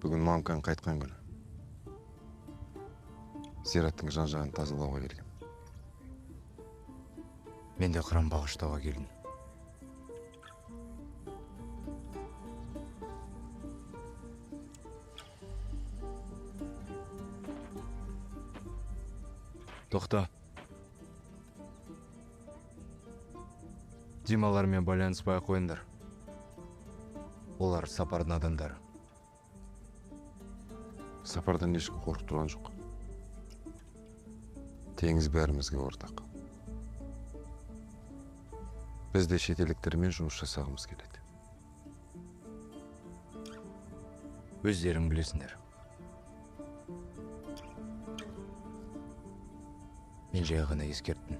Бүгін мамкаң қайтқан күні. Зираттың жан-жағын тазалауға келген. Мен де қыран бағыштауға келдім. Тоқта. Дималармен байланыспай қойындар. Олар сапардың адамдары. Сапардан ешкім қорқып тұрған жоқ. Теңіз бәрімізге ортақ. Біз де шетелдіктермен жұмыс жасағымыз келеді. Өздерің білесіңдер. Мен жай ғана ескерттім.